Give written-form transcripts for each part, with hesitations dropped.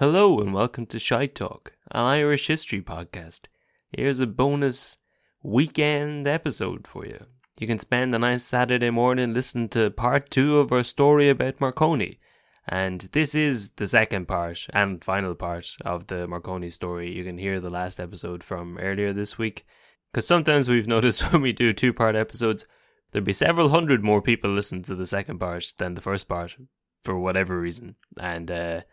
Hello and welcome to Shy Talk, an Irish history podcast. Here's a bonus weekend episode for you. You can spend a nice Saturday morning listening to part 2 of our story about Marconi. And this is the second part and final part of the Marconi story. You can hear the last episode from earlier this week. Because sometimes we've noticed when we do 2-part episodes, there'll be several hundred more people listen to the second part than the first part for whatever reason. And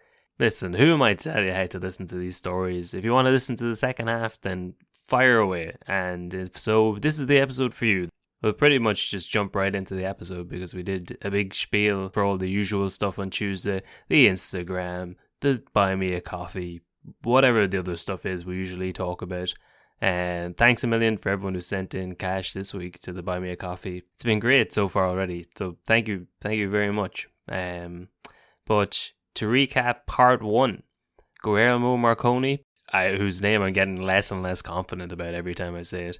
listen, who am I to tell you how to listen to these stories? If you want to listen to the second half, then fire away. And if so, this is the episode for you. We'll pretty much just jump right into the episode because we did a big spiel for all the usual stuff on Tuesday. The Instagram, the buy me a coffee, whatever the other stuff is we usually talk about. And thanks a million for everyone who sent in cash this week to the buy me a coffee. It's been great so far already. So thank you very much. But to recap part 1, Guglielmo Marconi, whose name I'm getting less and less confident about every time I say it.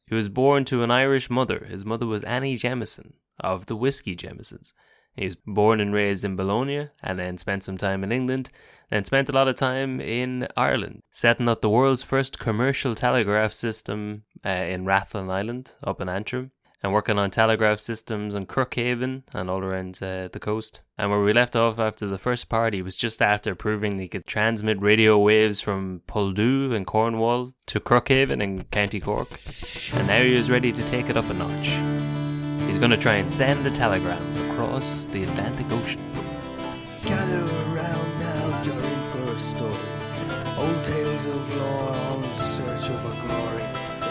He was born to an Irish mother. His mother was Annie Jemison of the Whiskey Jemisons. He was born and raised in Bologna and then spent some time in England, then spent a lot of time in Ireland, setting up the world's first commercial telegraph system in Rathlin Island up in Antrim, and working on telegraph systems in Crookhaven and all around the coast. And where we left off after the first part, he was just after proving he could transmit radio waves from Poldhu in Cornwall to Crookhaven in County Cork. And now he was ready to take it up a notch. He's going to try and send a telegram across the Atlantic Ocean. Gather around now, you're in for a story. Old tales of lore on search of a glory.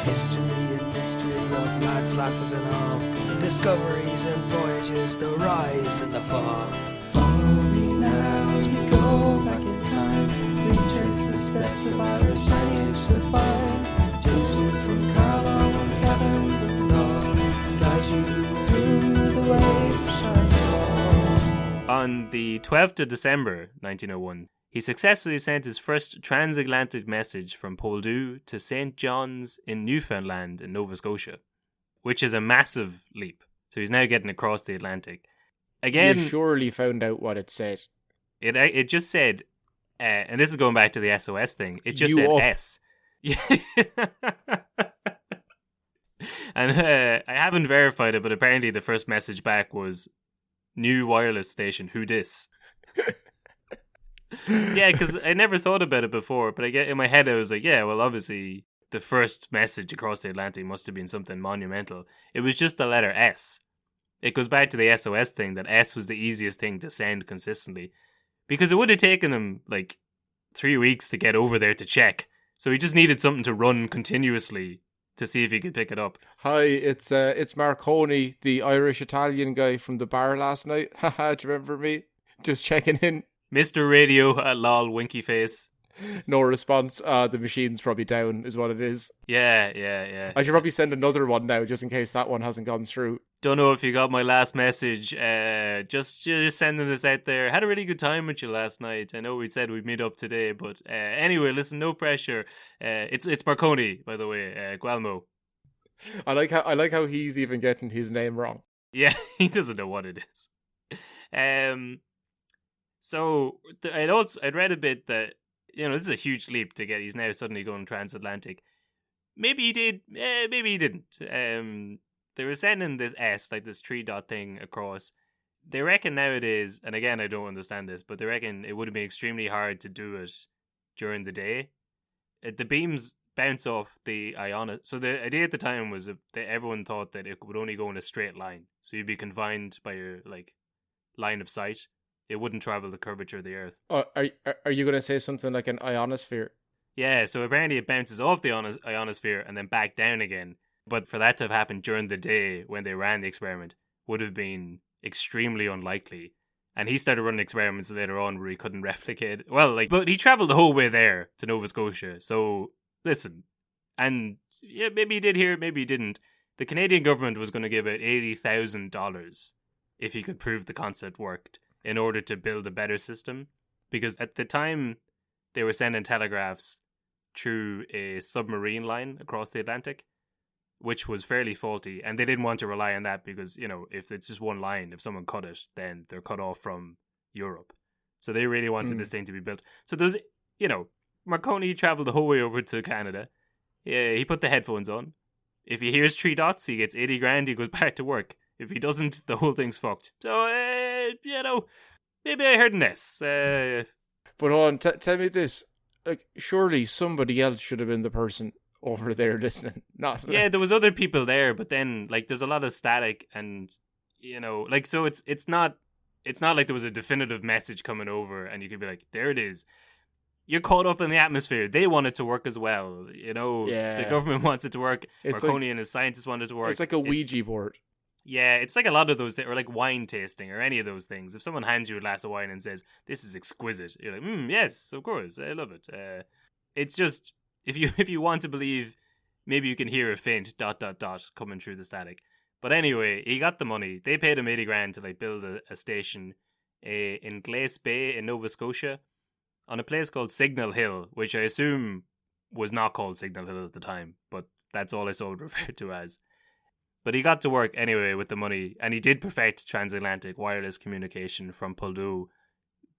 History and mystery of lads, lasses and all. Discoveries and voyages, the rise and the fall. Follow me now as we go back in time. We trace the steps of Irish lineage to find. Joseph from Carlow and Kevin the dog guide you through the ways of Shining. On the 12th of December 1901, he successfully sent his first transatlantic message from Poldhu to St. John's in Newfoundland in Nova Scotia, which is a massive leap. So he's now getting across the Atlantic. Again, you surely found out what it said. It just said, and this is going back to the SOS thing, it just You said up. S. And I haven't verified it, but apparently the first message back was, "New wireless station, who dis?" Yeah, because I never thought about it before, but I get in my head I was like, yeah, well, obviously the first message across the Atlantic must have been something monumental. It was just the letter S. It goes back to the SOS thing, that S was the easiest thing to send consistently, because it would have taken him like 3 weeks to get over there to check, so he just needed something to run continuously to see if he could pick it up. Hi, it's Marconi, the Irish-Italian guy from the bar last night. Haha, do you remember me? Just checking in. Mr. Radio, lol, winky face. No response. The machine's probably down, is what it is. Yeah. I should probably send another one now, just in case that one hasn't gone through. Don't know if you got my last message. Just sending this out there. Had a really good time with you last night. I know we said we'd meet up today, but anyway, listen, no pressure. It's Marconi, by the way, Guglielmo. I like how he's even getting his name wrong. Yeah, he doesn't know what it is. So I'd read a bit that, this is a huge leap to get. He's now suddenly going transatlantic. Maybe he did. Maybe he didn't. They were sending this S, like this 3-dot thing across. They reckon nowadays, and again I don't understand this, but they reckon it would have been extremely hard to do it during the day. The beams bounce off the ionosphere. So the idea at the time was that everyone thought that it would only go in a straight line. So you'd be confined by your line of sight. It wouldn't travel the curvature of the Earth. Are you going to say something like an ionosphere? Yeah, so apparently it bounces off the ionosphere and then back down again. But for that to have happened during the day when they ran the experiment would have been extremely unlikely. And he started running experiments later on where he couldn't replicate. But he travelled the whole way there to Nova Scotia. So, listen. And yeah, maybe he did hear it, maybe he didn't. The Canadian government was going to give out $80,000 if he could prove the concept worked, in order to build a better system. Because at the time, they were sending telegraphs through a submarine line across the Atlantic, which was fairly faulty. And they didn't want to rely on that because, if it's just one line, if someone cut it, then they're cut off from Europe. So they really wanted this thing to be built. So there's, Marconi traveled the whole way over to Canada. Yeah, he put the headphones on. If he hears 3 dots, he gets 80 grand, he goes back to work. If he doesn't, the whole thing's fucked. So, maybe I heard an S. But hold on, tell me this. Like, surely somebody else should have been the person over there listening. Not Yeah, there was other people there, but then, like, there's a lot of static and, so it's not like there was a definitive message coming over and you could be like, there it is. You're caught up in the atmosphere. They want it to work as well. The government wants it to work. It's Marconi and his scientists want it to work. It's like a Ouija board. Yeah, it's like a lot of those, or like wine tasting or any of those things. If someone hands you a glass of wine and says, this is exquisite, you're like, yes, of course, I love it. It's just, if you want to believe, maybe you can hear a faint ... coming through the static. But anyway, he got the money. They paid him 80 grand to like build a station in Glace Bay in Nova Scotia on a place called Signal Hill, which I assume was not called Signal Hill at the time, but that's all I saw it referred to as. But he got to work anyway with the money, and he did perfect transatlantic wireless communication from Purdue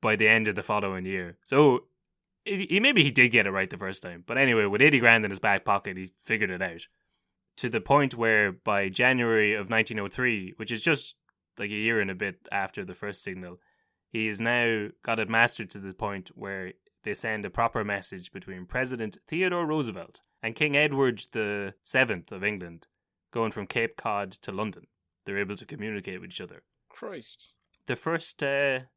by the end of the following year. So maybe he did get it right the first time. But anyway, with 80 grand in his back pocket, he figured it out. To the point where by January of 1903, which is just like a year and a bit after the first signal, he has now got it mastered to the point where they send a proper message between President Theodore Roosevelt and King Edward VII of England, going from Cape Cod to London. They're able to communicate with each other. Christ. The first hotline.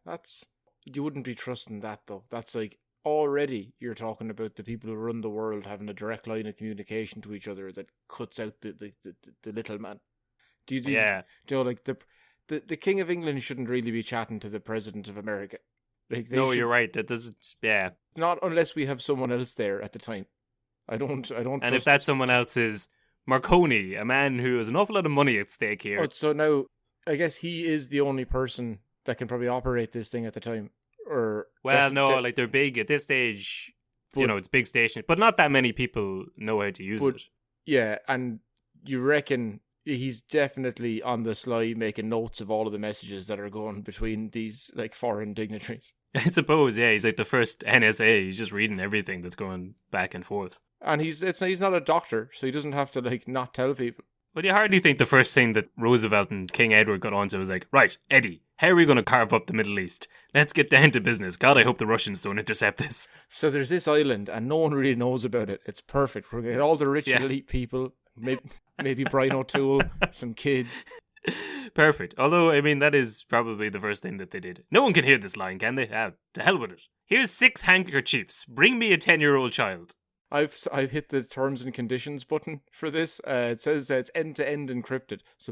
That's you wouldn't be trusting that though. That's like already you're talking about the people who run the world having a direct line of communication to each other that cuts out the little man. Do you know, like the King of England shouldn't really be chatting to the President of America. Like you're right. That doesn't. Yeah. Not unless we have someone else there at the time. I don't. And if that someone else is Marconi, a man who has an awful lot of money at stake here. Oh, so now I guess he is the only person that can probably operate this thing at the time. Like they're big at this stage. But, it's big station, but not that many people know how to use it. Yeah, and you reckon he's definitely on the sly making notes of all of the messages that are going between these like foreign dignitaries. I suppose, yeah, he's like the first NSA. He's just reading everything that's going back and forth. And he's not a doctor, so he doesn't have to like not tell people. But you hardly think the first thing that Roosevelt and King Edward got onto was like, right, Eddie, how are we going to carve up the Middle East? Let's get down to business. God, I hope the Russians don't intercept this. So there's this island, and no one really knows about it. It's perfect. We're going to get all the rich elite people, maybe Brian O'Toole, some kids. Perfect. Although, I mean, that is probably the first thing that they did. No one can hear this line, can they? To hell with it. Here's 6 handkerchiefs. Bring me a 10-year-old child. I've hit the terms and conditions button for this. It says it's end-to-end encrypted. So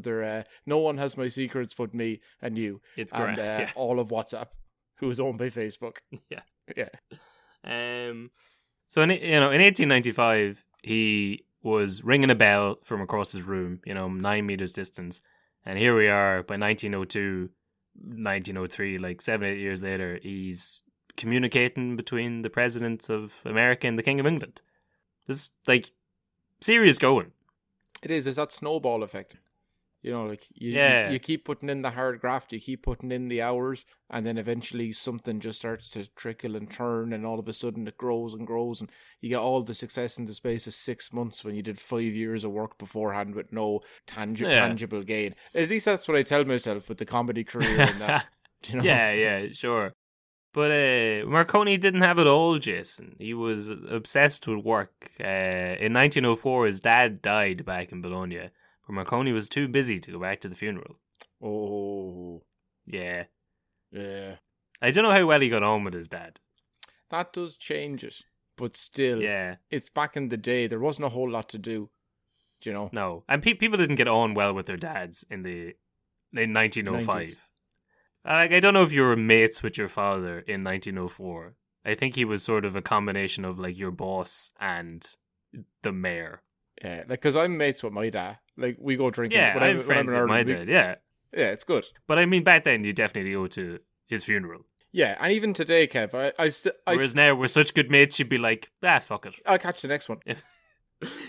no one has my secrets but me and you. It's great. And all of WhatsApp, who is owned by Facebook. Yeah. Yeah. So in 1895, he was ringing a bell from across his room, 9 meters distance. And here we are by 1902, 1903, like 7-8 years later, he's communicating between the presidents of America and the King of England. This is like serious going. It is. It's that snowball effect. You keep putting in the hard graft, you keep putting in the hours, and then eventually something just starts to trickle and turn, and all of a sudden it grows and grows, and you get all the success in the space of 6 months when you did 5 years of work beforehand with no tangible gain. At least that's what I tell myself with the comedy career and that. Yeah, sure. But Marconi didn't have it all, Jason. He was obsessed with work. In 1904, his dad died back in Bologna. Marconi was too busy to go back to the funeral. Oh. Yeah. Yeah. I don't know how well he got on with his dad. That does change it. But still, yeah, it's back in the day. There wasn't a whole lot to do. Do you know? No. And people didn't get on well with their dads in 1905. 90s. I don't know if you were mates with your father in 1904. I think he was sort of a combination of like your boss and the mayor. Yeah, because I'm mates with my dad. Like, we go drinking. Yeah, I'm friends with my dad, yeah. Yeah, it's good. But I mean, back then, you definitely go to his funeral. Yeah, and even today, Kev, Whereas now, we're such good mates, you'd be like, fuck it. I'll catch the next one.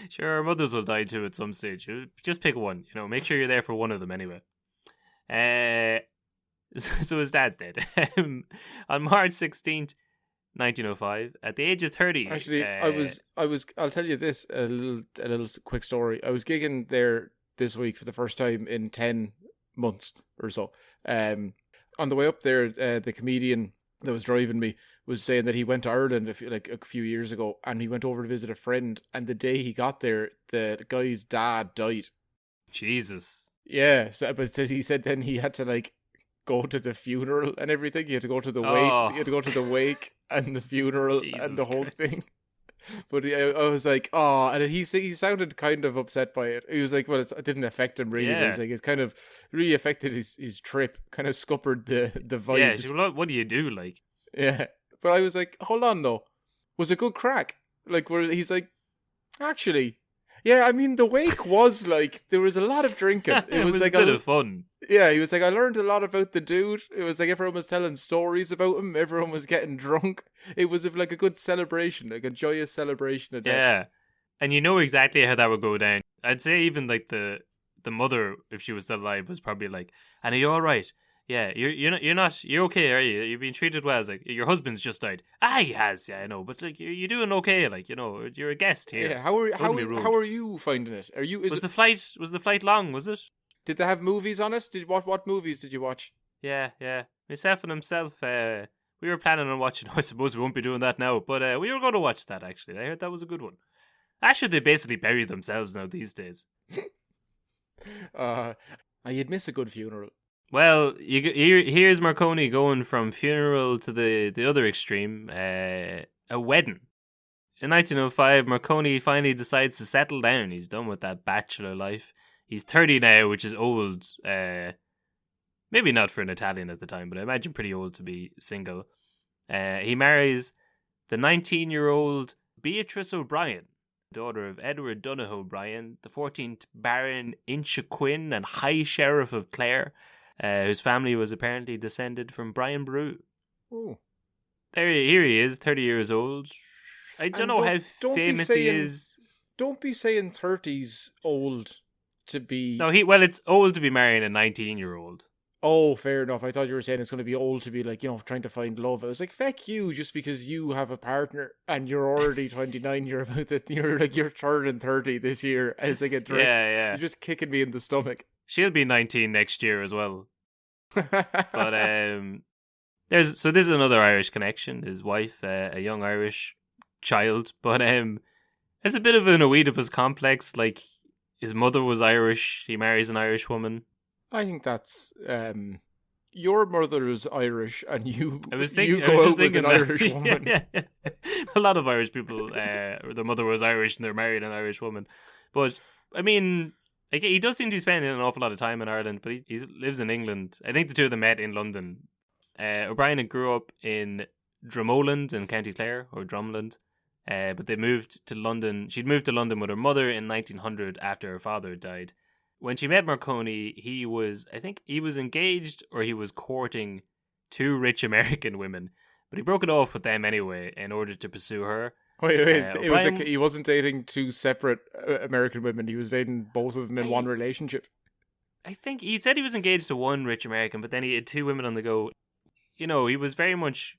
Sure, our mothers will die too at some stage. Just pick one, make sure you're there for one of them anyway. So his dad's dead. On March 16th, 1905, at the age of 30. Actually, I'll tell you this, a little quick story. I was gigging there this week for the first time in 10 months or so. On the way up there, the comedian that was driving me was saying that he went to Ireland a few years ago, and he went over to visit a friend, and the day he got there, the guy's dad died. Jesus. Yeah, but he said then he had to go to the funeral and everything. He had to go to the wake. He had to go to the wake and the funeral and the whole thing. But I was like, oh, and he sounded kind of upset by it. He was like, well, it didn't affect him really. Yeah. He was like, it kind of really affected his trip, kind of scuppered the vibes. Yeah, what do you do, Yeah, but I was like, hold on though, was it good crack? Where he's like, actually, yeah, I mean, the wake was there was a lot of drinking. It was a bit of fun. Yeah, he was like, I learned a lot about the dude. It was like everyone was telling stories about him. Everyone was getting drunk. It was a good celebration, a joyous celebration of death. Yeah, and you know exactly how that would go down. I'd say even the mother, if she was still alive, was probably like, "And are you all right? Yeah, you're okay, are you? You're being treated well." It's like, your husband's just died. He has, yeah, I know, but you're doing okay. You're a guest here. Yeah, how are you finding it? Was the flight long? Was it? Did they have movies on it? What movies did you watch? Yeah. Myself and himself, we were planning on watching. I suppose we won't be doing that now, but we were going to watch that, actually. I heard that was a good one. Actually, they basically bury themselves now these days. You'd miss a good funeral. Well, here's Marconi going from funeral to the other extreme, a wedding. In 1905, Marconi finally decides to settle down. He's done with that bachelor life. He's 30 now, which is old. Maybe not for an Italian at the time, but I imagine pretty old to be single. He marries the 19-year-old Beatrice O'Brien, daughter of Edward Donohoe O'Brien, the 14th Baron Inchiquin and High Sheriff of Clare, whose family was apparently descended from Brian Boru. Oh. Here he is, 30 years old. I don't know how famous he is. Don't be saying 30's old to be... No, it's old to be marrying a 19-year-old. Oh, fair enough. I thought you were saying it's going to be old to be trying to find love. I was like, feck you, just because you have a partner and you're already 29, you're turning 30 this year. And it's like a drink. Yeah. You're just kicking me in the stomach. She'll be 19 next year as well. But this is another Irish connection. His wife, a young Irish child, but it's a bit of an Oedipus complex. His mother was Irish. He marries an Irish woman. I think that's your mother is Irish, and you go out with an Irish woman. Yeah. A lot of Irish people, their mother was Irish and they're married an Irish woman. But I mean, he does seem to be spending an awful lot of time in Ireland, but he lives in England. I think the two of them met in London. O'Brien grew up in Drumowland in County Clare, or Drumland. But they moved to London. She'd moved to London with her mother in 1900 after her father died. When she met Marconi, he was engaged, or he was courting two rich American women, but he broke it off with them anyway in order to pursue her. Wait, he wasn't dating two separate American women. He was dating both of them in one relationship. I think he said he was engaged to one rich American, but then he had two women on the go. He was very much...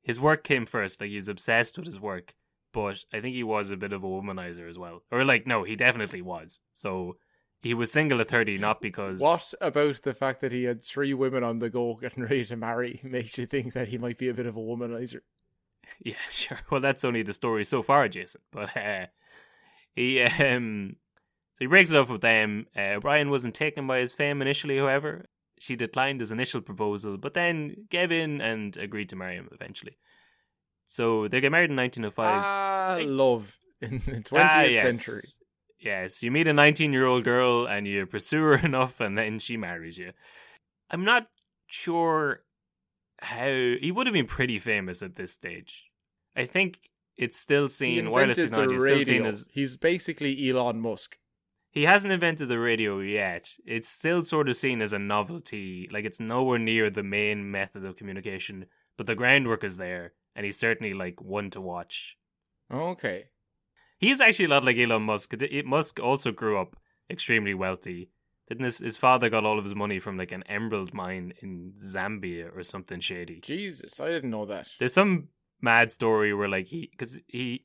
His work came first. He was obsessed with his work, but I think he was a bit of a womanizer as well. Or no, he definitely was. So he was single at 30, not because... What about the fact that he had three women on the go getting ready to marry makes you think that he might be a bit of a womanizer? Yeah, sure. Well, that's only the story so far, Jason. But he breaks it off with them. O'Brien wasn't taken by his fame initially, however. She declined his initial proposal, but then gave in and agreed to marry him eventually. So they get married in 1905. Love in the 20th century. Yes, you meet a 19-year-old girl and you pursue her enough and then she marries you. I'm not sure how... He would have been pretty famous at this stage. I think it's still seen... Wireless technology is still seen as... He's basically Elon Musk. He hasn't invented the radio yet. It's still sort of seen as a novelty. It's nowhere near the main method of communication, but the groundwork is there, and he's certainly one to watch. Okay. He's actually a lot like Elon Musk. Musk also grew up extremely wealthy. Didn't his father got all of his money from like an emerald mine in Zambia or something shady? Jesus, I didn't know that. There's some mad story where like because he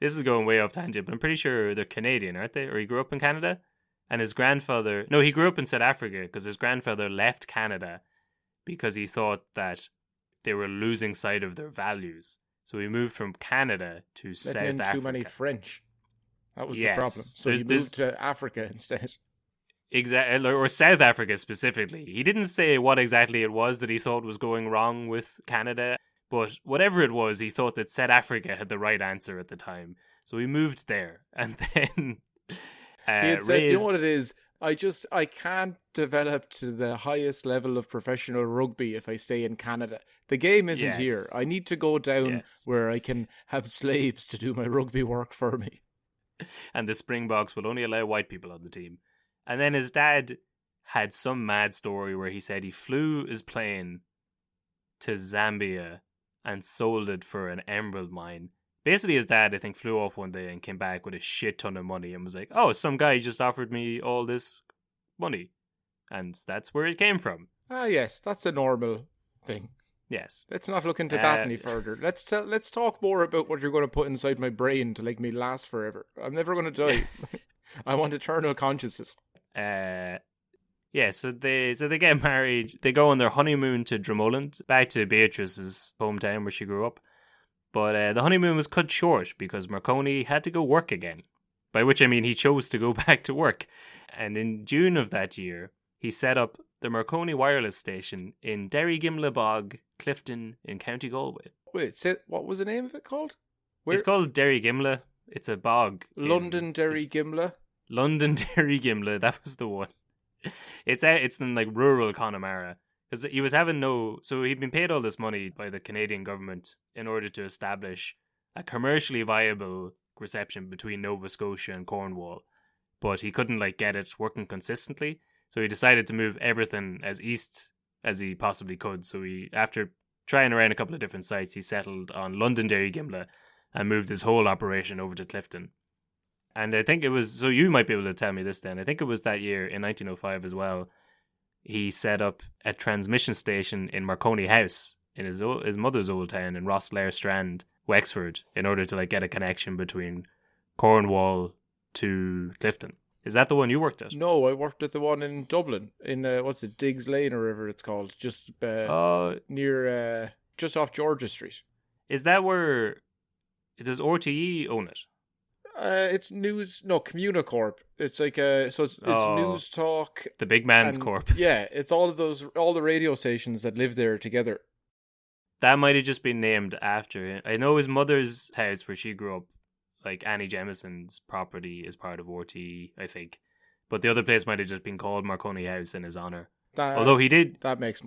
this is going way off tangent, but I'm pretty sure they're Canadian, aren't they? Or he grew up in Canada, and his grandfather... No, he grew up in South Africa because his grandfather left Canada because he thought that they were losing sight of their values. So he moved from Canada to South Africa. Too many French. That was the problem. So he moved to Africa instead. Exactly, or South Africa specifically. He didn't say what exactly it was that he thought was going wrong with Canada. But whatever it was, he thought that South Africa had the right answer at the time. So he moved there. And then he had said, you know what it is? I can't develop to the highest level of professional rugby if I stay in Canada. The game isn't here. I need to go down where I can have slaves to do my rugby work for me. And the Springboks will only allow white people on the team. And then his dad had some mad story where he said he flew his plane to Zambia and sold it for an emerald mine. Basically, his dad, I think, flew off one day and came back with a shit ton of money and was like, oh, some guy just offered me all this money. And that's where it came from. Ah, yes, that's a normal thing. Yes. Let's not look into that any further. Let's talk more about what you're going to put inside my brain to make me last forever. I'm never going to die. I want eternal consciousness. Yeah, so they get married. They go on their honeymoon to Drummulland, back to Beatrice's hometown where she grew up. But the honeymoon was cut short because Marconi had to go work again. By which I mean he chose to go back to work. And in June of that year, he set up the Marconi wireless station in Derrigimlagh, Clifden in County Galway. Wait, what was the name of it called? It's called Derrigimlagh. It's a bog. London Derrigimlagh? London Derrigimlagh, that was the one. It's in like rural Connemara. Because he was having so he'd been paid all this money by the Canadian government in order to establish a commercially viable reception between Nova Scotia and Cornwall. But he couldn't like get it working consistently. So he decided to move everything as east as he possibly could. So he, after trying around a couple of different sites, he settled on London Derrigimlagh and moved his whole operation over to Clifden. And I think it was, so you might be able to tell me this then, I think it was that year in 1905 as well, he set up a transmission station in Marconi House in his mother's old town in Rosslare Strand, Wexford, in order to like get a connection between Cornwall to Clifden. Is that the one you worked at? No, I worked at the one in Dublin, in Diggs Lane or whatever it's called, just near, just off Georgia Street. Is that where, does RTE own it? It's Communicorp. It's like it's News Talk. The big man's corp. Yeah, it's all the radio stations that live there together. That might have just been named after him. I know his mother's house where she grew up, like Annie Jemison's property, is part of RTE, I think. But the other place might have just been called Marconi House in his honour. Although he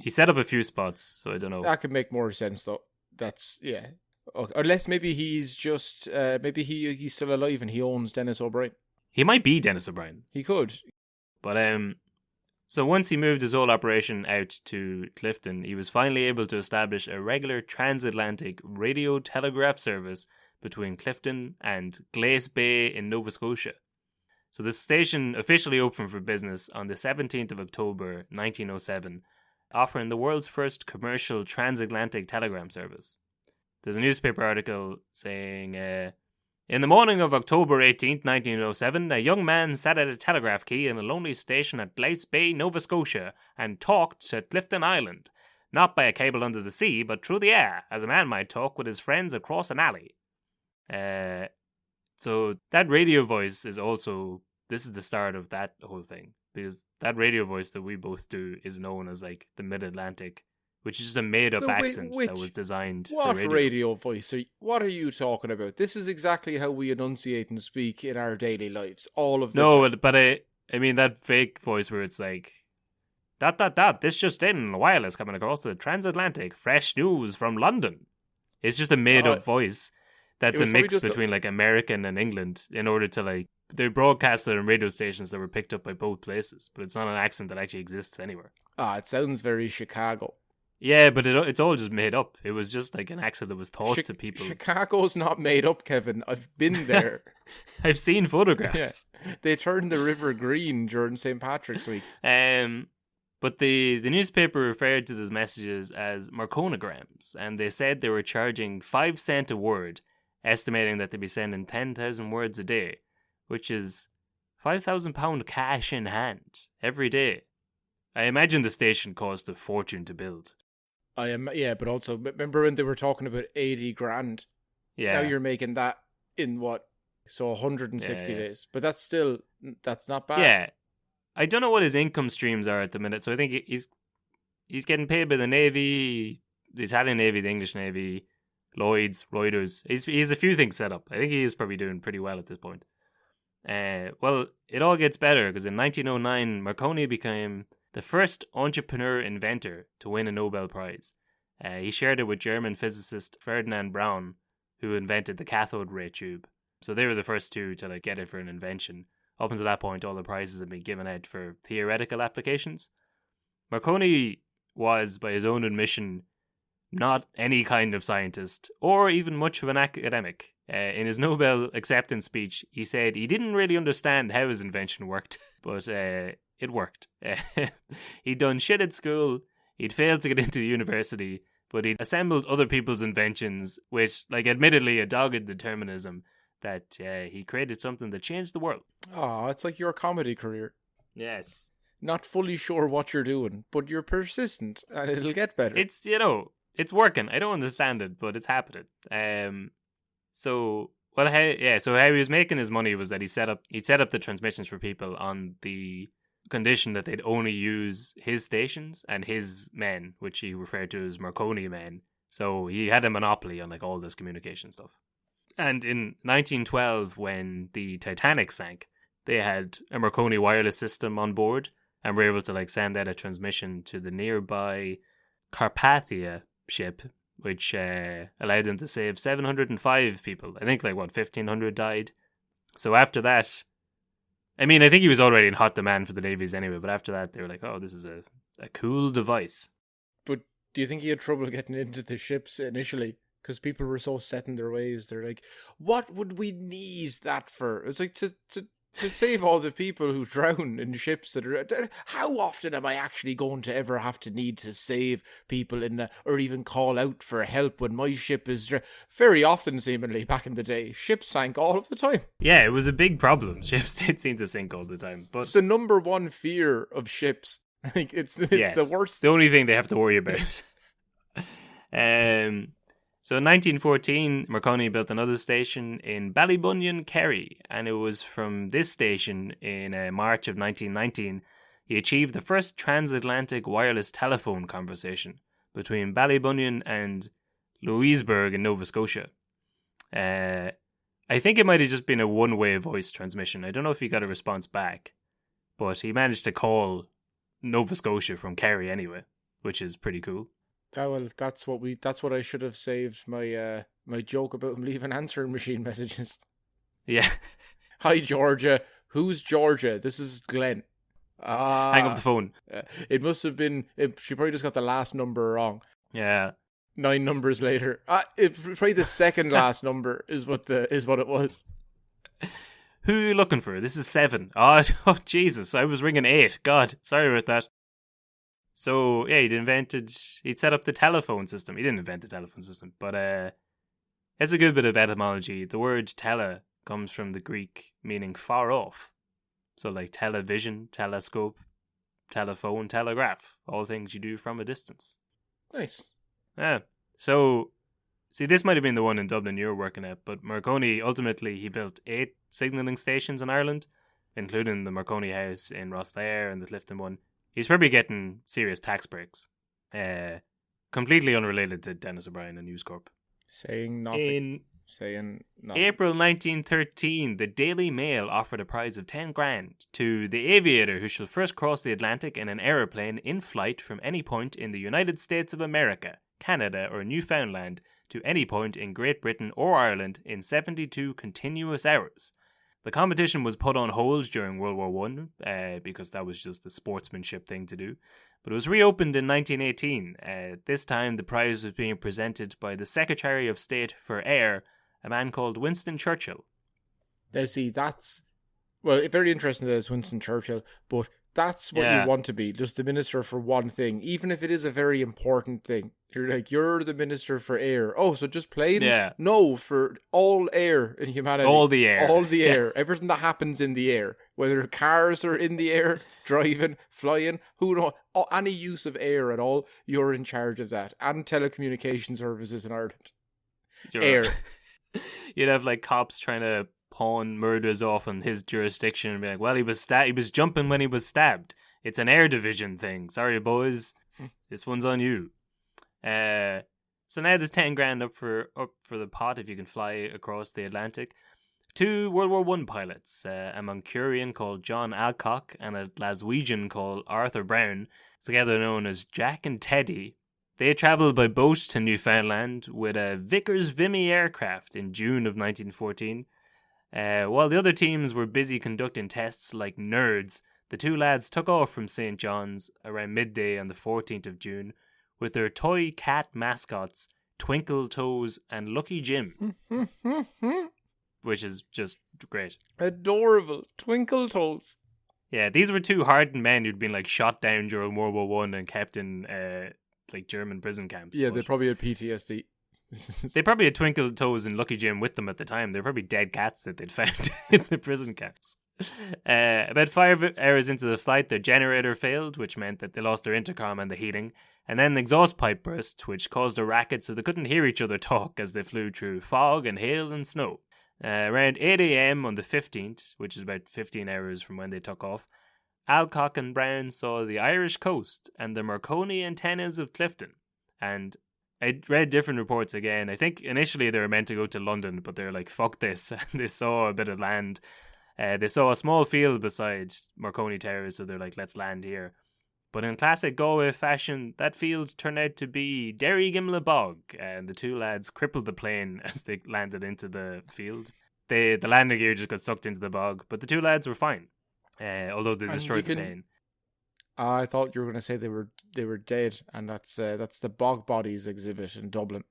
set up a few spots, so I don't know. That could make more sense though. That's, yeah. Unless maybe he's just, he's still alive and he owns Dennis O'Brien. He might be Dennis O'Brien. He could. But, so once he moved his whole operation out to Clifden, he was finally able to establish a regular transatlantic radio telegraph service between Clifden and Glace Bay in Nova Scotia. So the station officially opened for business on the 17th of October 1907, offering the world's first commercial transatlantic telegram service. There's a newspaper article saying, in the morning of October 18th, 1907, a young man sat at a telegraph key in a lonely station at Glace Bay, Nova Scotia, and talked to Clifden Island, not by a cable under the sea, but through the air, as a man might talk with his friends across an alley. So that radio voice is also, this is the start of that whole thing, because that radio voice that we both do is known as like the Mid-Atlantic, which is just a made-up accent that was designed for radio. What radio voice? What are you talking about? This is exactly how we enunciate and speak in our daily lives. All of this. No, but I mean that fake voice where it's like, ... this just in, wireless coming across the transatlantic, fresh news from London. It's just a made-up voice that's a mix between like American and England in order to like, they broadcast it on radio stations that were picked up by both places, but it's not an accent that actually exists anywhere. It sounds very Chicago. Yeah, but it's all just made up. It was just like an accent that was taught to people. Chicago's not made up, Kevin. I've been there. I've seen photographs. Yeah. They turned the river green during St. Patrick's Week. But the newspaper referred to those messages as Marconograms, and they said they were charging 5 cents a word, estimating that they'd be sending 10,000 words a day, which is £5,000 cash in hand every day. I imagine the station cost a fortune to build. But also, remember when they were talking about 80 grand? Yeah. Now you're making that in what? So 160 days. But that's not bad. Yeah. I don't know what his income streams are at the minute, so I think he's getting paid by the Navy, the Italian Navy, the English Navy, Lloyd's, Reuters. He's a few things set up. I think he is probably doing pretty well at this point. Well, it all gets better, because in 1909, Marconi became the first entrepreneur inventor to win a Nobel Prize. He shared it with German physicist Ferdinand Braun, who invented the cathode ray tube. So they were the first two to get it for an invention. Up until that point, all the prizes had been given out for theoretical applications. Marconi was, by his own admission, not any kind of scientist, or even much of an academic. In his Nobel acceptance speech, he said he didn't really understand how his invention worked, but it worked. He'd done shit at school, he'd failed to get into the university, but he'd assembled other people's inventions with, admittedly a dogged determinism that he created something that changed the world. Oh, it's like your comedy career. Yes. Not fully sure what you're doing, but you're persistent, and it'll get better. It's, it's working. I don't understand it, but it's happening. So how he was making his money was that he'd set up the transmissions for people on the condition that they'd only use his stations and his men, which he referred to as Marconi men. So he had a monopoly on all this communication stuff. And in 1912, when the Titanic sank, they had a Marconi wireless system on board and were able to send out a transmission to the nearby Carpathia ship, which allowed them to save 705 people. I think 1,500 died. So after that, I think he was already in hot demand for the navies anyway, but after that they were like, oh, this is a cool device. But do you think he had trouble getting into the ships initially? Because people were so set in their ways. They're like, what would we need that for? It's to save all the people who drown in ships that are... How often am I actually going to ever have to need to save people or even call out for help when my ship is... Very often, seemingly, back in the day, ships sank all of the time. Yeah, it was a big problem. Ships did seem to sink all the time. But it's the number one fear of ships. It's the worst. The only thing they have to worry about. So in 1914, Marconi built another station in Ballybunion, Kerry, and it was from this station in March of 1919 he achieved the first transatlantic wireless telephone conversation between Ballybunion and Louisburg in Nova Scotia. I think it might have just been a one-way voice transmission. I don't know if he got a response back, but he managed to call Nova Scotia from Kerry anyway, which is pretty cool. That's what I should have saved my my joke about him leaving answering machine messages. Yeah. Hi Georgia. Who's Georgia? This is Glenn. Hang up the phone. It must have been. She probably just got the last number wrong. Yeah. 9 numbers later. Probably the second last number is what it was. Who are you looking for? This is 7. Oh Jesus! I was ringing 8. God, sorry about that. So, yeah, he'd set up the telephone system. He didn't invent the telephone system, but it's a good bit of etymology. The word tele comes from the Greek meaning far off. So, television, telescope, telephone, telegraph. All things you do from a distance. Nice. Yeah. So, see, this might have been the one in Dublin you were working at, but Marconi, ultimately, he built 8 signalling stations in Ireland, including the Marconi House in Rosslare and the Clifden one. He's probably getting serious tax breaks. Completely unrelated to Dennis O'Brien and News Corp. Saying nothing. April 1913, the Daily Mail offered a prize of 10 grand to the aviator who shall first cross the Atlantic in an aeroplane in flight from any point in the United States of America, Canada or Newfoundland to any point in Great Britain or Ireland in 72 continuous hours. The competition was put on hold during World War I because that was just the sportsmanship thing to do. But it was reopened in 1918. This time, the prize was being presented by the Secretary of State for Air, a man called Winston Churchill. Now, see, that's... Well, very interesting that it's Winston Churchill, but that's what you want to be, just the minister for one thing, even if it is a very important thing. You're the minister for air. Oh, so just planes? Yeah. No, for all air in humanity. All the air. All the air. Everything that happens in the air. Whether cars are in the air, driving, flying, who knows, any use of air at all, you're in charge of that. And telecommunication services in Ireland. Air. You'd have like cops trying to pawn murders off in his jurisdiction and be like, well, he was jumping when he was stabbed. It's an air division thing. Sorry, boys. This one's on you. So now there's 10 grand up for the pot if you can fly across the Atlantic. 2 World War I pilots, a Mancunian called John Alcock and a Glaswegian called Arthur Brown, together known as Jack and Teddy. They travelled by boat to Newfoundland with a Vickers Vimy aircraft in June of 1914. While the other teams were busy conducting tests like nerds, the 2 lads took off from St. John's around midday on the 14th of June with their toy cat mascots, Twinkle Toes and Lucky Jim. Which is just great. Adorable. Twinkle Toes. Yeah, these were 2 hardened men who'd been like shot down during World War One and kept in like German prison camps. Yeah, they probably had PTSD. They probably had Twinkle Toes and Lucky Jim with them at the time. They're probably dead cats that they'd found in the prison camps. About 5 hours into the flight, their generator failed, which meant that they lost their intercom and the heating. And then the exhaust pipe burst, which caused a racket so they couldn't hear each other talk as they flew through fog and hail and snow. Around 8 a.m. on the 15th, which is about 15 hours from when they took off, Alcock and Brown saw the Irish coast and the Marconi antennas of Clifden. And I read different reports again. I think initially they were meant to go to London, but they're like, fuck this. And they saw a bit of land. They saw a small field beside Marconi Towers, so they're like, let's land here. But in classic Galway fashion, that field turned out to be Derrigimlagh bog, and the 2 lads crippled the plane as they landed into the field. The landing gear just got sucked into the bog, but the 2 lads were fine, although they destroyed the plane. I thought you were going to say they were dead, and that's the Bog Bodies exhibit in Dublin.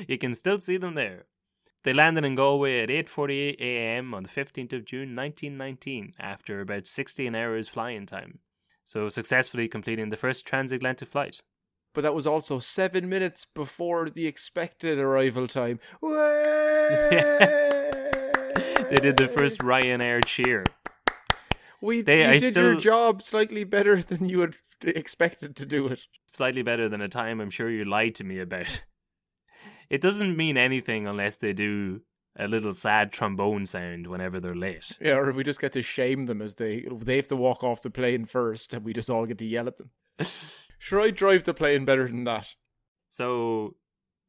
You can still see them there. They landed in Galway at 8:48 a.m. on the 15th of June 1919, after about 16 hours flying time. So successfully completing the first transatlantic flight. But that was also 7 minutes before the expected arrival time. They did the first Ryanair cheer. You did your job slightly better than you had expected to do it. Slightly better than a time I'm sure you lied to me about. It doesn't mean anything unless they do a little sad trombone sound whenever they're late. Yeah, or we just get to shame them as they have to walk off the plane first and we just all get to yell at them. Sure, I drive the plane better than that. So,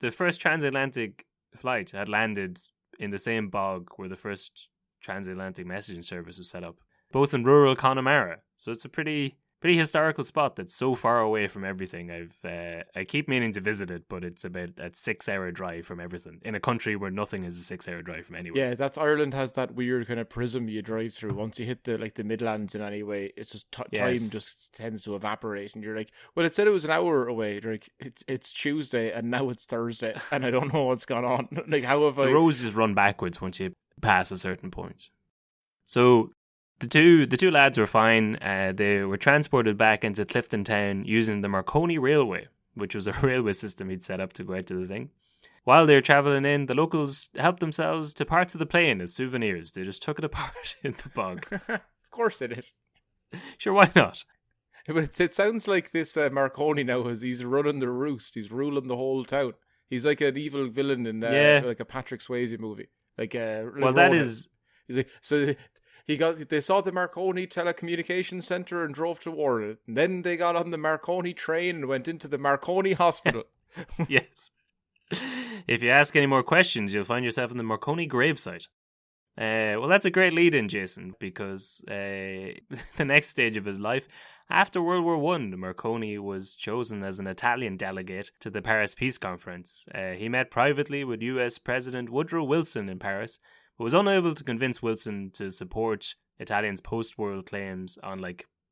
the first transatlantic flight had landed in the same bog where the first transatlantic messaging service was set up, both in rural Connemara. So it's a pretty historical spot that's so far away from everything. I keep meaning to visit it, but it's about a 6-hour drive from everything in a country where nothing is a 6-hour drive from anywhere. Yeah, that's Ireland has that weird kind of prism you drive through. Once you hit the Midlands in any way, it's just time just tends to evaporate, and you're like, well, it said it was an hour away. You're like, it's Tuesday and now it's Thursday, and I don't know what's gone on. Like, how have the roses run backwards once you pass a certain point. So the two lads were fine. They were transported back into Clifden town using the Marconi Railway, which was a railway system he'd set up to go out to the thing. While they were travelling in, the locals helped themselves to parts of the plane as souvenirs. They just took it apart in the bog. Of course they did. Sure, why not? But it sounds like this Marconi now he's running the roost. He's ruling the whole town. He's like an evil villain in like a Patrick Swayze movie. That is. He's like, so they saw the Marconi telecommunications center and drove toward it. And then they got on the Marconi train and went into the Marconi hospital. Yes. If you ask any more questions, you'll find yourself in the Marconi gravesite. Well, that's a great lead-in, Jason, because the next stage of his life, after World War I, Marconi was chosen as an Italian delegate to the Paris Peace Conference. He met privately with US President Woodrow Wilson in Paris, but was unable to convince Wilson to support Italians' post-war claims on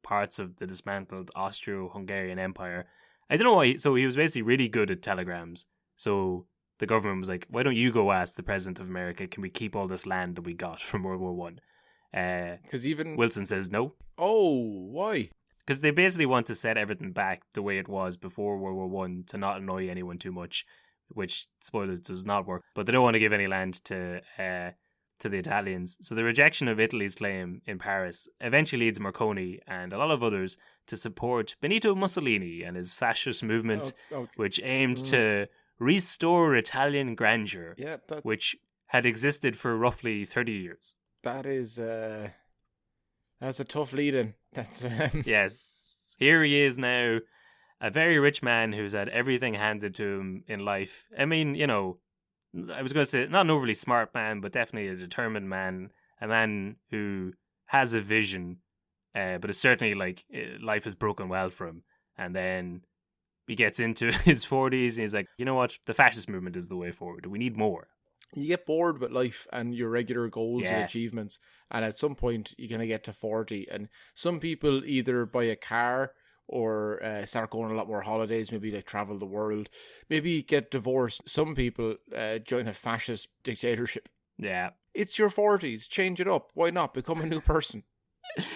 parts of the dismantled Austro-Hungarian Empire. I don't know why. So he was basically really good at telegrams. So the government was like, why don't you go ask the President of America, can we keep all this land that we got from World War One? Because even Wilson says no. Oh, why? Because they basically want to set everything back the way it was before World War One to not annoy anyone too much, which, spoilers, does not work. But they don't want to give any land to the Italians. So the rejection of Italy's claim in Paris eventually leads Marconi and a lot of others to support Benito Mussolini and his fascist movement, which aimed to restore Italian grandeur, which had existed for roughly 30 years. That is, that's a tough lead-in. That's Yes, here he is now, a very rich man who's had everything handed to him in life. I mean, you know, I was going to say, not an overly smart man, but definitely a determined man, a man who has a vision, but is certainly like, life has broken well for him. And then he gets into his 40s and he's like, you know what, the fascist movement is the way forward. We need more. You get bored with life and your regular goals and achievements, and at some point you're going to get to 40, and some people either buy a car or start going on a lot more holidays, maybe like travel the world, maybe get divorced. Some people join a fascist dictatorship. Yeah. It's your 40s, change it up. Why not? Become a new person.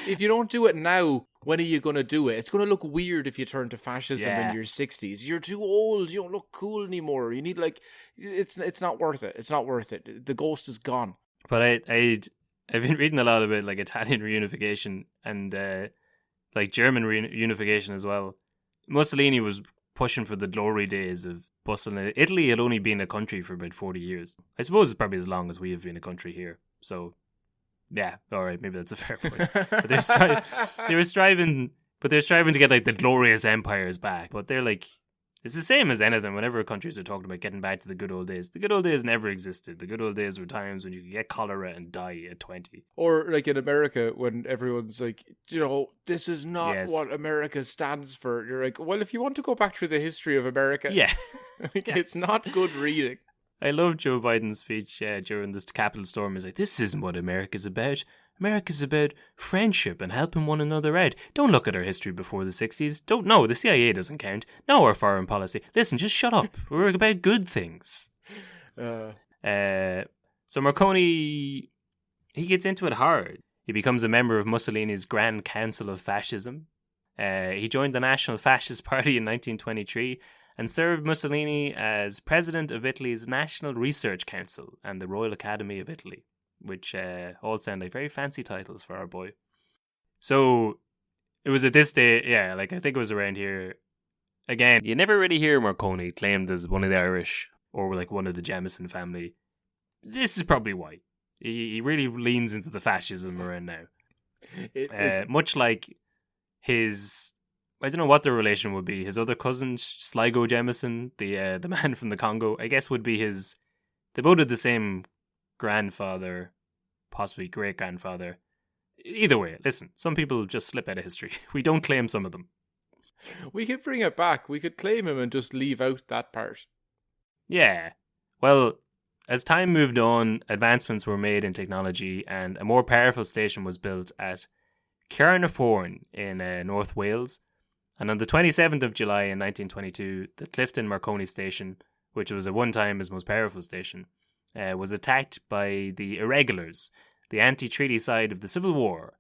If you don't do it now, when are you going to do it? It's going to look weird if you turn to fascism in your 60s. You're too old. You don't look cool anymore. You need it's not worth it. It's not worth it. The ghost is gone. But I've been reading a lot about like Italian reunification and like German reunification as well. Mussolini was pushing for the glory days of bustling. Italy had only been a country for about 40 years. I suppose it's probably as long as we have been a country here. So yeah, all right, maybe that's a fair point. But they're striving to get like the glorious empires back. But they're like, it's the same as anything. Whenever countries are talking about getting back to the good old days never existed. The good old days were times when you could get cholera and die at 20. Or like in America, when everyone's like, you know, this is not what America stands for. You're like, well, if you want to go back through the history of America, it's not good reading. I love Joe Biden's speech during this Capitol storm. He's like, this isn't what America's about. America's about friendship and helping one another out. Don't look at our history before the 60s. Don't know. The CIA doesn't count. No, our foreign policy. Listen, just shut up. We're about good things. So Marconi, he gets into it hard. He becomes a member of Mussolini's Grand Council of Fascism. He joined the National Fascist Party in 1923 and served Mussolini as president of Italy's National Research Council and the Royal Academy of Italy, which all sound like very fancy titles for our boy. So it was at this day, like I think it was around here. Again, you never really hear Marconi claimed as one of the Irish or like one of the Jemison family. This is probably why. He really leans into the fascism around now. Much like his, I don't know what their relation would be. His other cousin, Sligo Jemison, the man from the Congo, I guess would be his. They both had the same grandfather, possibly great grandfather. Either way, listen, some people just slip out of history. We don't claim some of them. We could bring it back. We could claim him and just leave out that part. Yeah. Well, as time moved on, advancements were made in technology and a more powerful station was built at Caernarfon in North Wales. And on the 27th of July in 1922, the Clifden Marconi station, which was at one time his most powerful station, was attacked by the Irregulars, the anti-treaty side of the Civil War.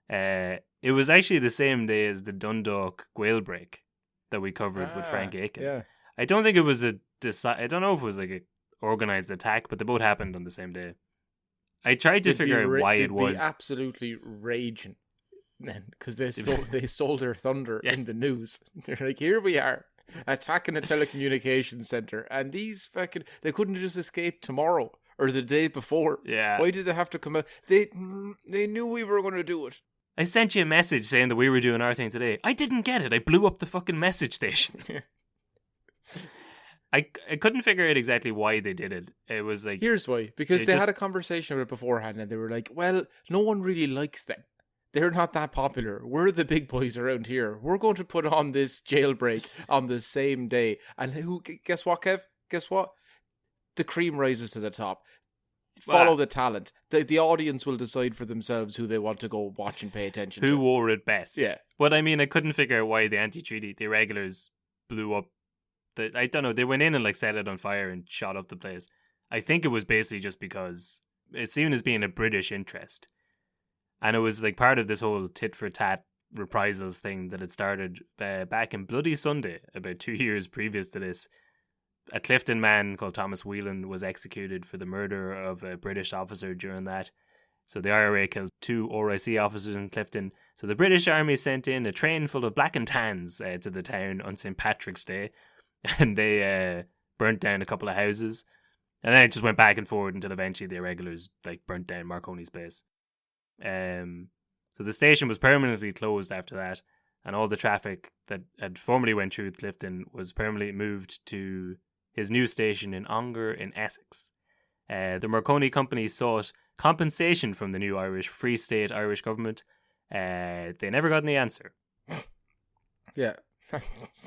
It was actually the same day as the Dundalk Gaelbreak that we covered with Frank Aiken. Yeah. I don't think it was I don't know if it was like a organized attack, but they both happened on the same day. I tried to figure out why it was. They'd be absolutely raging then, because they stole their thunder in the news. They're like, here we are, attacking a telecommunications center, and these they couldn't just escape tomorrow or the day before. Yeah. Why did they have to come out? They knew we were going to do it. I sent you a message saying that we were doing our thing today. I didn't get it. I blew up the fucking message station. I couldn't figure out exactly why they did it. It was like... Here's why. Because they had a conversation with it beforehand and they were like, well, no one really likes them. They're not that popular. We're the big boys around here. We're going to put on this jailbreak on the same day. And guess what, Kev? Guess what? The cream rises to the top. follow the talent. The audience will decide for themselves who they want to go watch and pay attention to. Who wore it best. Yeah. But I mean, I couldn't figure out why the anti-treaty, the irregulars blew up. I don't know, they went in and like set it on fire and shot up the place. I think it was basically just because it's seen as being a British interest. And it was like part of this whole tit for tat reprisals thing that had started back in Bloody Sunday, about 2 years previous to this. A Clifden man called Thomas Whelan was executed for the murder of a British officer during that. So the IRA killed 2 RIC officers in Clifden. So the British Army sent in a train full of black and tans to the town on St. Patrick's Day. And they burnt down a couple of houses. And then it just went back and forward until eventually the irregulars like burnt down Marconi's base. So the station was permanently closed after that. And all the traffic that had formerly went through Clifden was permanently moved to his new station in Ongar in Essex. The Marconi company sought compensation from the new Free State Irish government. They never got any answer. Yeah,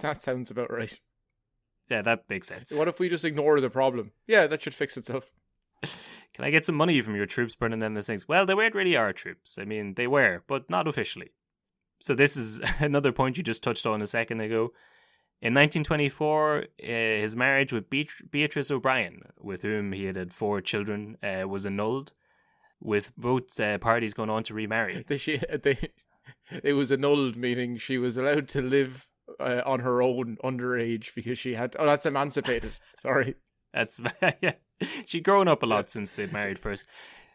that sounds about right. Yeah, that makes sense. What if we just ignore the problem? Yeah, that should fix itself. Can I get some money from your troops burning down these things? Well, they weren't really our troops. I mean, they were, but not officially. So this is another point you just touched on a second ago. In 1924, his marriage with Beatrice O'Brien, with whom he had 4 children, was annulled, with both parties going on to remarry. It was annulled, meaning she was allowed to live on her own underage because she had... Oh, that's emancipated. Sorry. That's... yeah. She'd grown up a lot since they'd married first.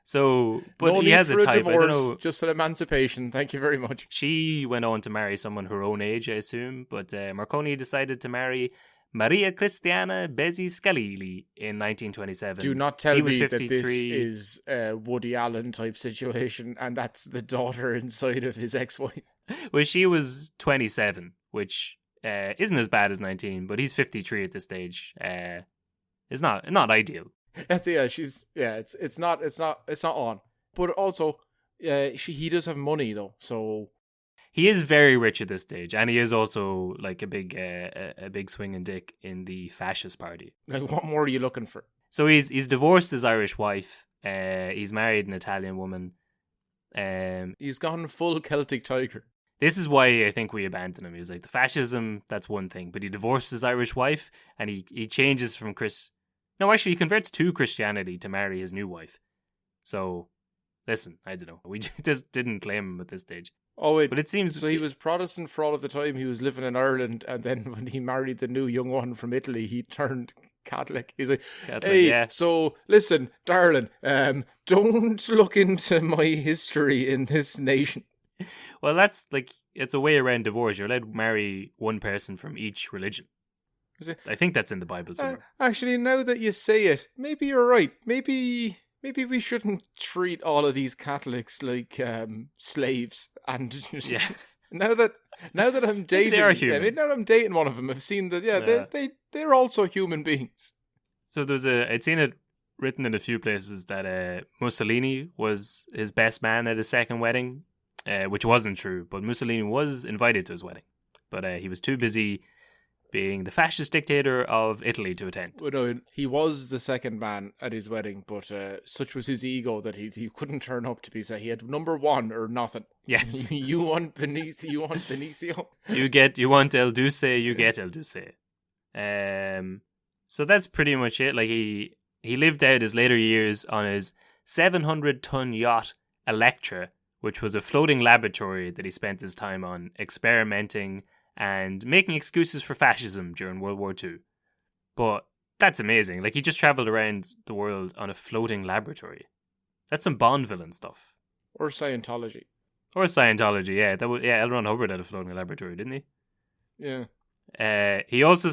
So, but no he has a type. Divorce, I don't know. Just an emancipation. Thank you very much. She went on to marry someone her own age, I assume. But Marconi decided to marry Maria Cristiana Bezzi Scalili in 1927. Do not tell me that this is a Woody Allen type situation and that's the daughter inside of his ex-wife. Well, she was 27, which isn't as bad as 19, but he's 53 at this stage. It's not ideal. It's not on. But also, he does have money though, so he is very rich at this stage, and he is also like a big swinging dick in the fascist party. Like, what more are you looking for? So he's divorced his Irish wife. He's married an Italian woman. He's gone full Celtic Tiger. This is why I think we abandoned him. He was like, the fascism, that's one thing, but he divorced his Irish wife, and he changes from No, actually, he converts to Christianity to marry his new wife. So, listen, I don't know. We just didn't claim him at this stage. Oh, wait. But it seems... So he was Protestant for all of the time he was living in Ireland, and then when he married the new young one from Italy, he turned Catholic. He's like, Catholic, hey, yeah. So, listen, darling, don't look into my history in this nation. Well, that's like, it's a way around divorce. You're allowed to marry one person from each religion. I think that's in the Bible somewhere. Actually, now that you say it, maybe you're right. Maybe we shouldn't treat all of these Catholics like slaves. And just, yeah. now that I'm dating, they are human. now that I'm dating one of them, I've seen that they're also human beings. So I'd seen it written in a few places that Mussolini was his best man at his second wedding, which wasn't true. But Mussolini was invited to his wedding, but he was too busy being the fascist dictator of Italy to attend. Well, no, he was the second man at his wedding, but such was his ego that he couldn't turn up to be said. He had number one or nothing. Yes. You want Benicio. You want El Duce, you get El Duce. So that's pretty much it. Like he lived out his later years on his 700-ton yacht Electra, which was a floating laboratory that he spent his time on experimenting and making excuses for fascism during World War II. But that's amazing. Like, he just travelled around the world on a floating laboratory. That's some Bond villain stuff. Or Scientology. Yeah. L. Ron Hubbard had a floating laboratory, didn't he? Yeah. He also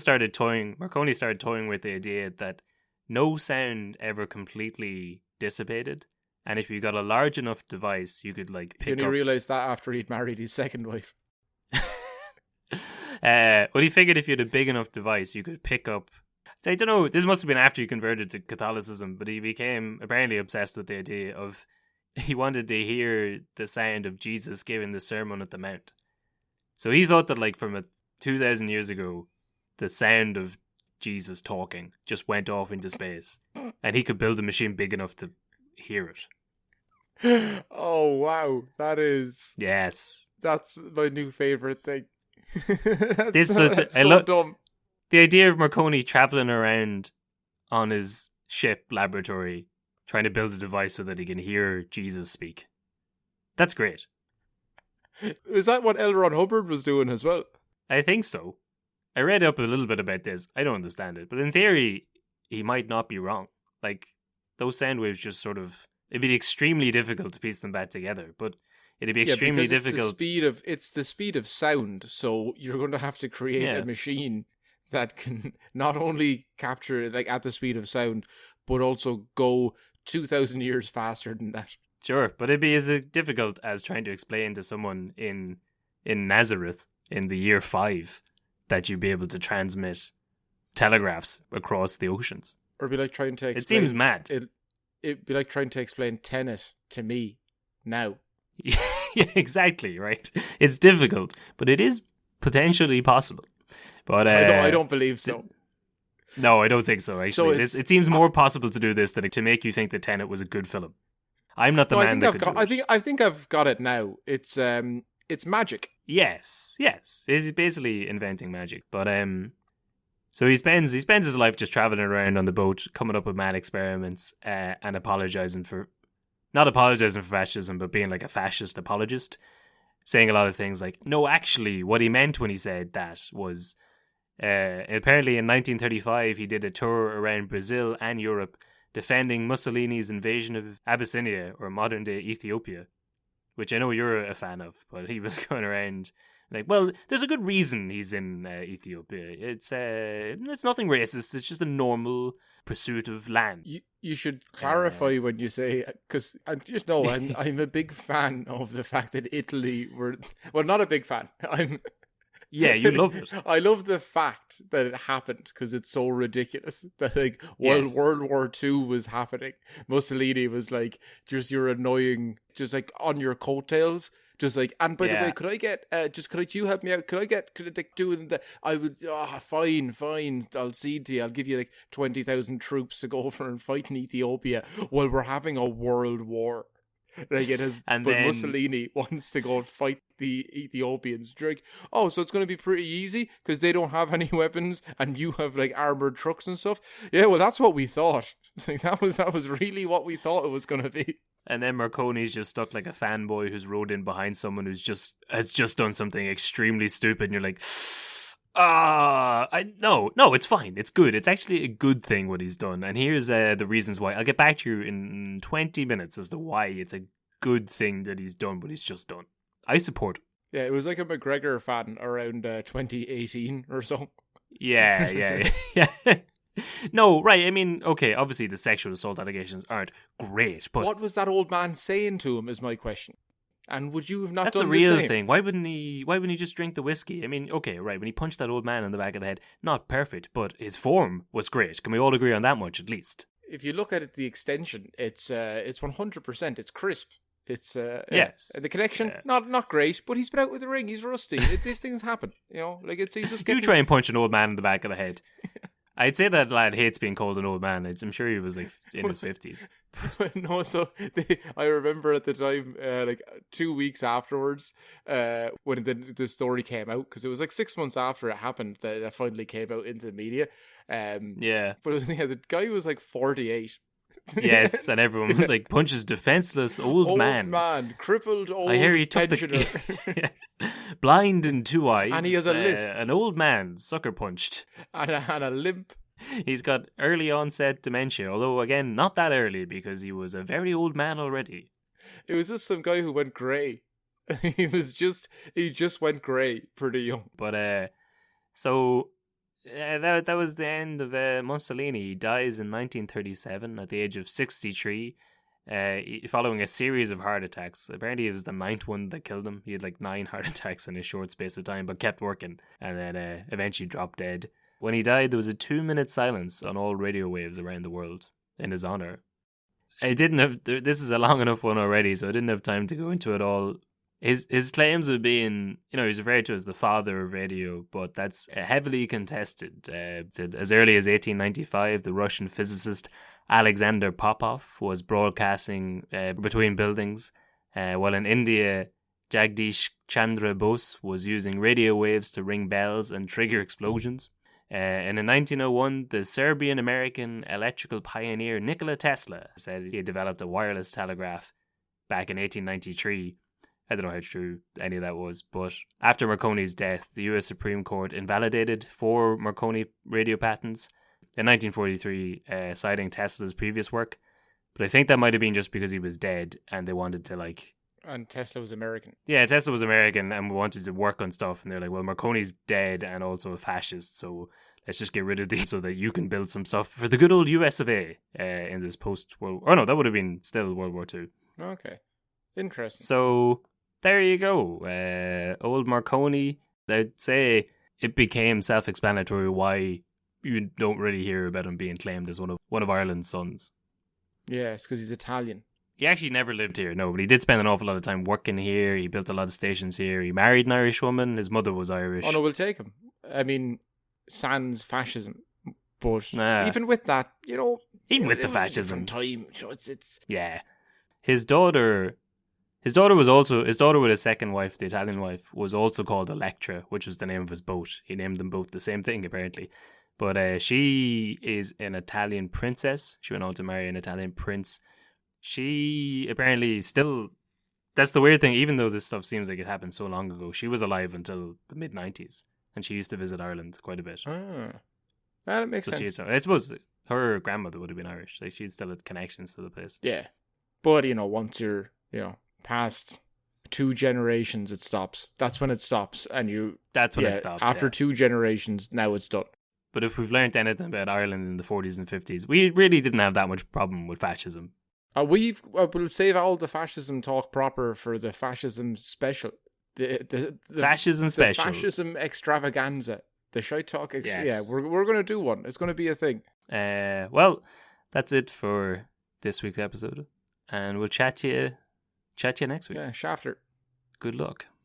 Marconi started toying with the idea that no sound ever completely dissipated. And if you got a large enough device, you could, like, pick up... He only realised that after he'd married his second wife. Well, he figured if you had a big enough device, you could pick up... So I don't know, this must have been after he converted to Catholicism, but he became apparently obsessed with the idea of... He wanted to hear the sound of Jesus giving the Sermon at the Mount. So he thought that, like, from 2,000 years ago, the sound of Jesus talking just went off into space. And he could build a machine big enough to hear it. Oh, wow. Yes. That's my new favourite thing. That's so dumb. The idea of Marconi travelling around on his ship laboratory trying to build a device so that he can hear Jesus speak. That's great. Is that what L. Ron Hubbard was doing as well? I think so. I read up a little bit about this. I don't understand it. But in theory, he might not be wrong. Like, those sound waves just sort of... It'd be extremely difficult to piece them back together. But it'd be extremely difficult... It's the speed of sound. So you're going to have to create a machine that can not only capture like at the speed of sound, but also go 2,000 years faster than that. Sure, but it'd be as difficult as trying to explain to someone in Nazareth in the year 5 that you'd be able to transmit telegraphs across the oceans. Or it'd be like trying to explain... It seems mad. It'd be like trying to explain Tenet to me now. Yeah, exactly, right? It's difficult, but it is potentially possible. But I don't believe so. No, I don't think so, actually. It seems more possible to do this than to make you think that Tenet was a good film. I'm not the man that could do it. I think I've got it now. It's magic. Yes. He's basically inventing magic. But so he spends his life just traveling around on the boat, coming up with mad experiments, and not apologizing for fascism, but being like a fascist apologist, saying a lot of things like, no, actually, what he meant when he said that was, apparently in 1935 he did a tour around Brazil and Europe, defending Mussolini's invasion of Abyssinia, or modern-day Ethiopia, which I know you're a fan of, but he was going around like, well, there's a good reason he's in Ethiopia. It's nothing racist. It's just a normal pursuit of land. You should clarify when you say, because I'm a big fan of the fact that Italy were, well, not a big fan. Yeah, you love it. I love the fact that it happened because it's so ridiculous that like while World War II was happening, Mussolini was like, just you're annoying, just like on your coattails. Just like, and by the way, could you help me out? Could I doing that? I would, fine, I'll cede to you. I'll give you like 20,000 troops to go over and fight in Ethiopia while we're having a world war. Like it has, but then Mussolini wants to go and fight the Ethiopians. Like, oh, so it's going to be pretty easy because they don't have any weapons and you have like armored trucks and stuff. Yeah, well, that's what we thought. Like that was really what we thought it was going to be. And then Marconi's just stuck like a fanboy who's rode in behind someone who's has just done something extremely stupid, and you're like, no, it's fine, it's good, it's actually a good thing what he's done, and here's the reasons why. I'll get back to you in 20 minutes as to why it's a good thing that he's done what he's just done. I support it. Yeah, it was like a McGregor fan around 2018 or so. Yeah. No, right, I mean, okay, obviously the sexual assault allegations aren't great, but... What was that old man saying to him is my question. And would you have not done the same? That's the real thing. Why wouldn't he just drink the whiskey? I mean, okay, right, when he punched that old man in the back of the head, not perfect, but his form was great. Can we all agree on that much, at least? If you look at it, the extension, it's 100%, it's crisp. It's yes. The connection, not great, but he's been out with the ring, he's rusty. These things happen, you know, like he's just getting... You try and punch an old man in the back of the head. I'd say that lad hates being called an old man. I'm sure he was like in his 50s. No, so I remember at the time, like 2 weeks afterwards, when the story came out, because it was like 6 months after it happened that it finally came out into the media. Yeah. But it was, the guy was like 48. Yes, and everyone was like, punches defenseless old man. Old man, crippled old I hear he took pensioner. Blind in 2 eyes. And he has a lisp. An old man, sucker punched. And a limp. He's got early onset dementia, although again, not that early because he was a very old man already. It was just some guy who went grey. He just went grey pretty young. But, so... that was the end of Mussolini. He dies in 1937 at the age of 63, following a series of heart attacks. Apparently it was the 9th one that killed him. He had like 9 heart attacks in a short space of time, but kept working, and then eventually dropped dead. When he died, there was a 2-minute silence on all radio waves around the world in his honor. This is a long enough one already, so I didn't have time to go into it all. His claims of being, he's referred to as the father of radio, but that's heavily contested. As early as 1895, the Russian physicist Alexander Popov was broadcasting between buildings, while in India, Jagdish Chandra Bose was using radio waves to ring bells and trigger explosions. And in 1901, the Serbian-American electrical pioneer Nikola Tesla said he had developed a wireless telegraph back in 1893. I don't know how true any of that was, but after Marconi's death, the US Supreme Court invalidated 4 Marconi radio patents in 1943, citing Tesla's previous work. But I think that might have been just because he was dead and they wanted to like... And Tesla was American. Yeah, Tesla was American and wanted to work on stuff. And they're like, well, Marconi's dead and also a fascist, so let's just get rid of these so that you can build some stuff for the good old US of A in this post-World... Oh no, that would have been still World War II. Okay. Interesting. So... there you go. Old Marconi, they'd say it became self-explanatory why you don't really hear about him being claimed as one of Ireland's sons. Yeah, it's because he's Italian. He actually never lived here, no, but he did spend an awful lot of time working here. He built a lot of stations here. He married an Irish woman. His mother was Irish. Oh no, we'll take him. I mean, sans fascism, but even with that, even with the fascism, time, it's yeah. His daughter with his second wife, the Italian wife, was also called Electra, which was the name of his boat. He named them both the same thing, apparently. But she is an Italian princess. She went on to marry an Italian prince. She apparently still... That's the weird thing, even though this stuff seems like it happened so long ago, she was alive until the mid-90s. And she used to visit Ireland quite a bit. Well, that makes sense. I suppose her grandmother would have been Irish. Like, she still had connections to the place. Yeah. But, once you're, past 2 generations, it stops. That's when it stops. And that's when it stops. After 2 generations, now it's done. But if we've learned anything about Ireland in the 40s and 50s, we really didn't have that much problem with fascism. We'll save all the fascism talk proper for the fascism special. The fascism special. The fascism extravaganza. The shite talk. Yes. Yeah, we're going to do one. It's going to be a thing. Well, that's it for this week's episode. And we'll chat to you next week. Yeah, Shafter. Good luck.